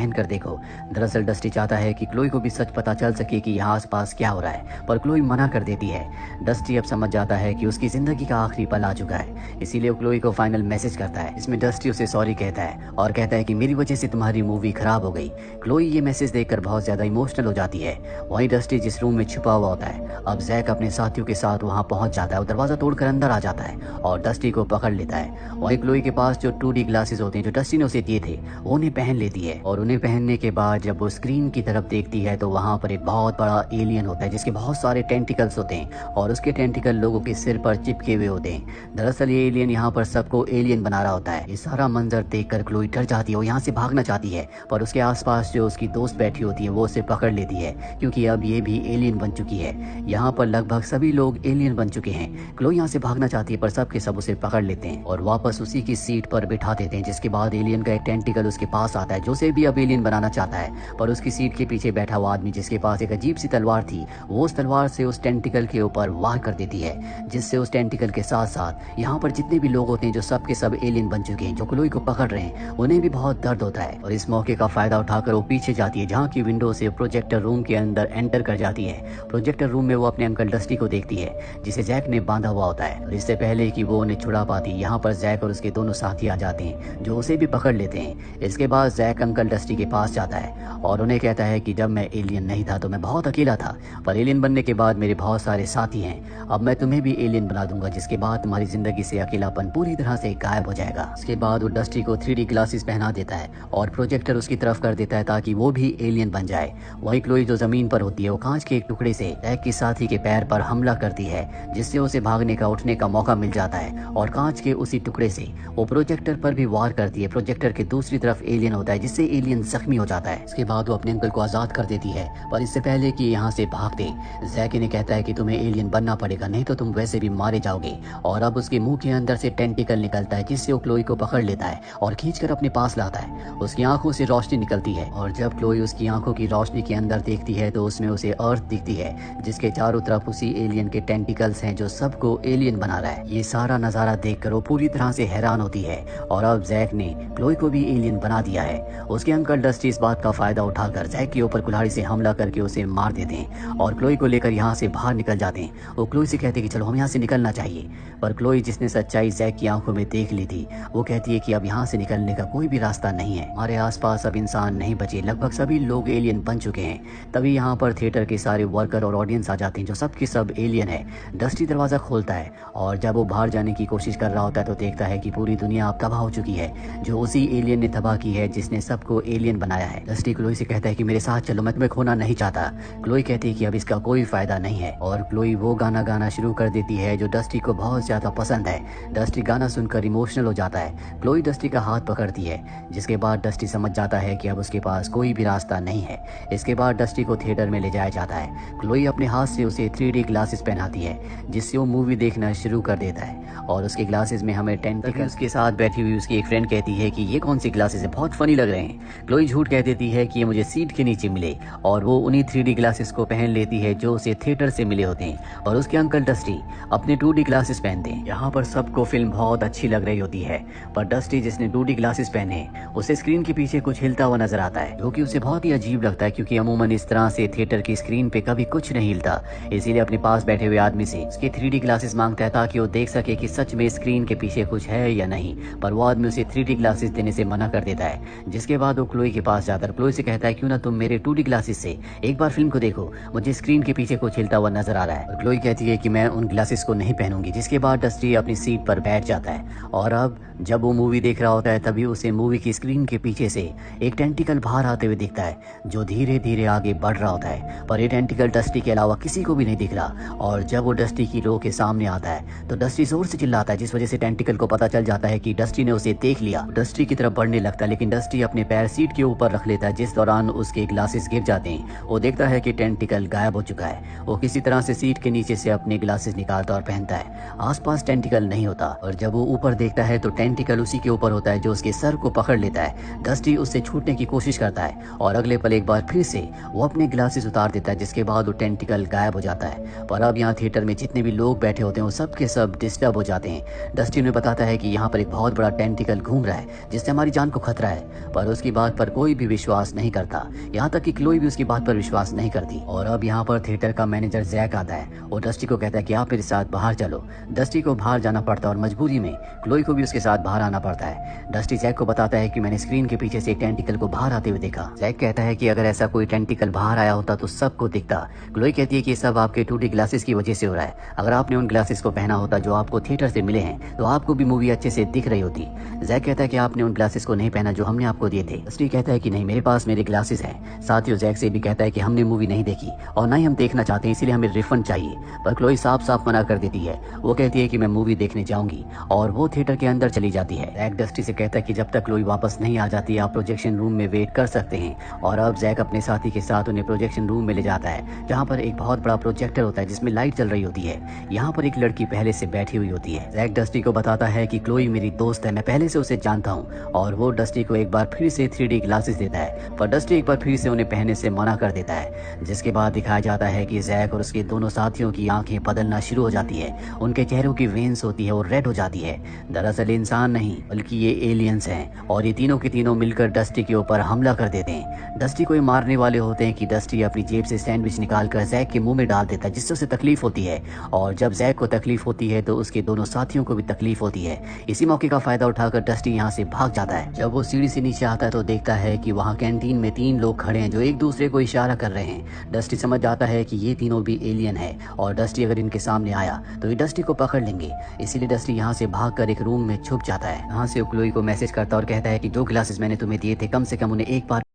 पहन कर देखो। दरअसल डस्टी चाहता है कि क्लोई को भी सच पता चल सके कि यहाँ आसपास क्या हो रहा है, पर क्लोई मना कर देती है। डस्टी अब समझ जाता है कि उसकी जिंदगी का आखिरी पल आ चुका है, इसीलिए वो क्लोई को फाइनल मैसेज करता है। इसमें डस्टी उसे सॉरी कहता है और कहता है कि मेरी वजह से तुम्हारी मूवी खराब हो गई। क्लोई ये मैसेज देखकर बहुत ज्यादा इमोशनल हो जाती है। वहीं डस्टी जिस रूम में छुपा हुआ होता है, अब जैक अपने साथियों के साथ वहां पहुंच जाता है और दरवाजा तोड़कर अंदर आ जाता है और डस्टी को पकड़ लेता है। वहीं क्लोई के पास जो 2D ग्लासेस होते हैं जो डस्टी ने उसे दिए थे, वो उन्हें पहन लेती है और उन्हें पहनने के बाद जब वो स्क्रीन की तरफ देखती है तो वहां पर एक बहुत बड़ा एलियन होता है जिसके बहुत सारे टेंटिकल्स होते हैं और उसके टेंटिकल लोगों के सिर पर चिपके हुए होते हैं। दरअसल ये एलियन यहाँ पर सबको एलियन बना रहा होता है। ये सारा मंजर देखकर क्लोई डर जाती है और यहाँ से भागना चाहती है, पर उसके आसपास जो उसकी दोस्त बैठी होती है वो उसे पकड़ लेती है क्योंकि अब ये भी एलियन बन चुकी है। यहाँ पर लगभग सभी लोग एलियन बन चुके हैं। क्लोई यहाँ से भागना चाहती है पर सब के सब उसे पकड़ लेते हैं और वापस उसी की सीट पर बिठा देते हैं। जिसके बाद एलियन का एक टेंटिकल उसके पास आता है जो उसे भी अब एलियन बनाना चाहता है, पर उसकी सीट के पीछे बैठा हुआ आदमी जिसके पास एक अजीब सी तलवार थी, वो उस तलवार से उस टेंटिकल के ऊपर वार कर देती है, जिससे उस टेंटिकल के साथ साथ यहाँ पर जितने भी लोग होते हैं जो सब के सब एलियन बन चुके हैं जो क्लोई को पकड़ रहे हैं, उन्हें भी बहुत दर्द होता है। और इस मौके का फायदा उठाकर वो पीछे जाती है जहाँ की विंडो से प्रोजेक्टर रूम के अंदर एंटर कर जाती है। प्रोजेक्टर रूम में वो अपने अंकल डस्टी को देखती है जिसे जैक ने बांधा हुआ होता है, और इससे पहले कि वो उन्हें छुड़ा पाती यहाँ पर जैक और उसके दोनों साथी आ जाते हैं जो उसे भी पकड़ लेते हैं। इसके बाद जैक अंकल डस्टी के पास जाता है और उन्हें कहता है कि जब मैं एलियन नहीं था तो मैं बहुत अकेला था, पर एलियन बनने के बाद मेरे बहुत सारे साथी हैं। अब मैं तुम्हें भी एलियन बना दूंगा जिसके बाद तुम्हारी जिंदगी से अकेलापन पूरी तरह से गायब हो जाएगा। इसके बाद वो डस्टी को 3D ग्लासेस पहना देता है और प्रोजेक्टर उसकी तरफ कर देता है ताकि वो भी एलियन बन जाए। वहीं क्लोई जो जमीन पर होती है वो कांच के एक टुकड़े से जैक की साथी के पैर पर हमला करती है जिससे उसे भागने का उठने का मौका मिल जाता है, और कांच के उसी टुकड़े से वो प्रोजेक्टर पर भी वार करती है। प्रोजेक्टर के दूसरी तरफ एलियन होता है जिससे एलियन जख्मी हो जाता है। इसके बाद वो अपने अंकल को आजाद कर देती है, पर इससे पहले कि यहाँ से भागते जैक इन्हें कहता है कि तुम्हें एलियन बनना पड़ेगा, नहीं तो तुम वैसे भी मारे जाओगे। और अब उसके मुंह के अंदर से टेंटिकल निकलता है जिससे वो क्लोई को पकड़ लेता है और खींचकर अपने पास लाता है। उसकी आंखों से रोशनी निकलती है और जब क्लोई उसकी आंखों की रोशनी के अंदर देखती है तो उसमें उसे अर्थ दिखती है जिसके चारों तरफ उसी एलियन के टेंटिकल्स हैं जो सबको एलियन बना रहा है। ये सारा नजारा देखकर वो पूरी तरह से हैरान होती है और अब जैक ने क्लोई को भी एलियन बना दिया है। उसके अंकल डस्टी इस बात का फायदा उठाकर जैक के ऊपर कुल्हाड़ी से हमला करके उसे मार देते हैं और क्लोई को लेकर यहाँ से बाहर निकल जाते हैं। वो क्लोई से कहते हैं कि चलो हम यहाँ से निकलना चाहिए, पर क्लोई जिसने सच्चाई जैक की आंखों में देख ली थी वो कहती है कि अब यहाँ से निकलने का कोई भी रास्ता नहीं है। हमारे आसपास अब इंसान नहीं बचे, लगभग सभी लोग एलियन बन चुके हैं। तभी यहाँ पर थिएटर के सारे वर्कर और ऑडियंस आ जाते हैं जो सब के सब एलियन है। डस्टी दरवाजा खोलता है और जब वो बाहर जाने की कोशिश कर रहा होता है तो देखता है कि पूरी दुनिया अब तबाह हो चुकी है जो उसी एलियन ने तबाह की है जिसने सबको एलियन बनाया है। डस्टी क्लोई से कहता है कि मेरे साथ चलो, मैं तुम्हें खोना नहीं चाहता। क्लोई कहती है कि अब इसका कोई फायदा नहीं है और क्लोई वो गाना गाना शुरू कर देती है जो डस्टी को बहुत ज्यादा पसंद है। डस्टी गाना सुनकर इमोशनल हो जाता है। क्लोई डस्टी का हाथ पकड़ती है जिसके बाद डस्टी समझ जाता है कि अब उसके पास कोई भी रास्ता नहीं है। इसके बाद डस्टी को थिएटर में ले जाया जाता है। क्लोई अपने हाथ से उसे 3D ग्लासेस पहनाती है जिससे वो मूवी देखना शुरू कर देता है और उसके ग्लासेस में हमें टेंटिकल्स के साथ बैठी हुई उसकी एक फ्रेंड कहती है कि ये कौन सी ग्लासेस है, बहुत फनी लग रहे हैं। क्लोई झूठ कह देती है कि ये मुझे सीट के नीचे मिले और वो उन्हीं 3D ग्लासेस को पहन लेती है जो उसे थिएटर से मिले होते हैं और उसके अंकल डस्टी अपने 2D ग्लासेस पहनते हैं। यहाँ पर सबको फिल्म बहुत अच्छी लग रही होती है, पर डस्टी जिसने 2D ग्लासेस पहने उसे स्क्रीन के पीछे कुछ हिलता हुआ नजर आता है जो कि उसे बहुत ही अजीब लगता है क्योंकि अमूमन इस तरह से थिएटर की स्क्रीन पे कभी कुछ नहीं हिलता। इसीलिए अपने पास बैठे हुए आदमी से उसके 3D ग्लासेस मांगता है ताकि वो देख सके कि सच में स्क्रीन के पीछे कुछ है या नहीं, पर वो आदमी उसे 3D ग्लासेस देने से मना कर देता है। जिसके बाद वो क्लोई के पास जाकर क्लोई से कहता है क्यों ना तुम मेरे 2D ग्लासेस से एक बार फिल्म को देखो, मुझे स्क्रीन के पीछे कुछ हिलता हुआ नजर आ रहा है। और क्लोई कहती है कि मैं उन ग्लासेस को नहीं पहनूंगी। जिसके बाद डस्टी अपनी सीट पर बैठ जाता है और अब जब वो मूवी देख रहा होता है तभी उसे मूवी की स्क्रीन के पीछे से एक टेंटिकल बाहर आते हुए दिखता है जो धीरे धीरे आगे बढ़ रहा होता है, पर ये टेंटिकल डस्टी के अलावा किसी को भी नहीं दिख रहा। और जब वो डस्टी की रो के सामने आता है तो डस्टी जोर से चिल्लाता है जिस वजह से टेंटिकल को पता चल जाता है कि डस्टी ने उसे देख लिया। डस्टी की तरफ बढ़ने लगता है लेकिन डस्टी अपने पैर सीट के ऊपर रख लेता है जिस दौरान उसके ग्लासेस गिर जाते हैं। वो देखता है कि टेंटिकल गायब हो चुका है। वो किसी तरह से सीट के नीचे से अपने ग्लासेस निकालता और पहनता है। आसपास टेंटिकल नहीं होता और जब वो ऊपर देखता है तो टेंटिकल उसी के ऊपर होता है जो उसके सर को पकड़ लेता है। डस्टी उससे छूटने की कोशिश करता है और अगले पल एक बार फिर से वो अपने ग्लासेस उतार देता है जिसके बाद वो टेंटिकल गायब हो जाता है। पर अब यहाँ थिएटर में जितने भी लोग बैठे होते हैं वो सब के सब डिस्टर्ब हो जाते हैं। डस्टी उन्हें बताता है कि यहाँ पर एक बहुत बड़ा टेंटिकल घूम रहा है जिससे हमारी जान को खतरा है, पर उसकी बात बात पर कोई भी विश्वास नहीं करता, यहाँ तक कि क्लोई भी उसकी बात पर विश्वास नहीं करती। और अब यहाँ पर थिएटर का मैनेजर जैक आता है और डस्टी को कहता है कि आप मेरे साथ बाहर चलो। डस्टी को बाहर जाना पड़ता है और मजबूरी में क्लोई को भी उसके साथ बाहर आना पड़ता है। डस्टी जैक को बताता है कि मैंने स्क्रीन के पीछे से एक टेंटिकल को बाहर आते हुए देखा। जैक कहता है कि अगर ऐसा कोई टेंटिकल बाहर आया होता तो सबको दिखता। क्लोई कहती है कि सब आपके टूटी ग्लासेस की वजह से हो रहा है। अगर आपने उन ग्लासेस को पहना होता जो आपको थिएटर से मिले हैं तो आपको भी मूवी अच्छे से दिख रही होती। जैक कहता है कि आपने उन ग्लासेस को नहीं पहना जो हमने आपको दिए थे। डस्टी कहता है कि नहीं, मेरे पास मेरे ग्लासेस हैं। साथ ही जैक से भी कहता है कि हमने मूवी नहीं देखी और ना ही हम देखना चाहते हैं, इसीलिए हमें रिफंड चाहिए। पर क्लोई साफ साफ मना कर देती है। वो कहती है कि मैं मूवी देखने जाऊंगी और वो थिएटर के अंदर चली जाती है। जैक डस्टी से कहता है कि जब तक क्लोई वापस नहीं आ जाती आप प्रोजेक्शन रूम में वेट कर सकते हैं। और अब जैक अपने साथी के साथ उन्हें प्रोजेक्शन रूम में ले जाता है जहाँ पर एक बहुत बड़ा प्रोजेक्टर होता है जिसमें लाइट चल रही होती है। यहाँ पर एक लड़की पहले से बैठी हुई होती है। जैक डस्टी को बताता है कि क्लोई मेरी दोस्त है, मैं पहले से उसे जानता हूँ। और वो डस्टी को एक बार फिर से 3D ग्लासेस देता है, पर डस्टी एक बार फिर से उन्हें पहनने से मना कर देता है। जिसके बाद दिखाया जाता है कि जैक और उसके दोनों साथियों की आंखें बदलना शुरू हो जाती है। उनके चेहरों की वेन्स होती है और रेड हो जाती है। दरअसल इंसान नहीं बल्कि ये एलियंस हैं और ये तीनों के तीनों मिलकर डस्टी के ऊपर हमला कर देते हैं। डस्टी को ये मारने वाले होते हैं कि डस्टी अपनी जेब से सैंडविच निकालकर जैक के मुंह में डाल देता है जिससे उसे तकलीफ होती है। और जब जैक को तकलीफ होती है तो उसके दोनों साथियों को भी तकलीफ होती है। इसी मौके का फायदा उठाकर डस्टी यहाँ से भाग जाता है। जब वो सीढ़ी से नीचे आता है तो देखता है कि वहाँ कैंटीन में 3 लोग खड़े हैं जो एक दूसरे को इशारा कर रहे हैं। डस्टी समझ जाता है कि ये तीनों भी एलियन है और डस्टी अगर इनके सामने आया तो ये डस्टी को पकड़ लेंगे। इसीलिए डस्टी यहाँ से भागकर एक रूम में छुप जाता है। यहाँ से क्लोई को मैसेज करता और कहता है कि जो ग्लासेस मैंने तुम्हें दिए थे कम से कम उन्हें एक बार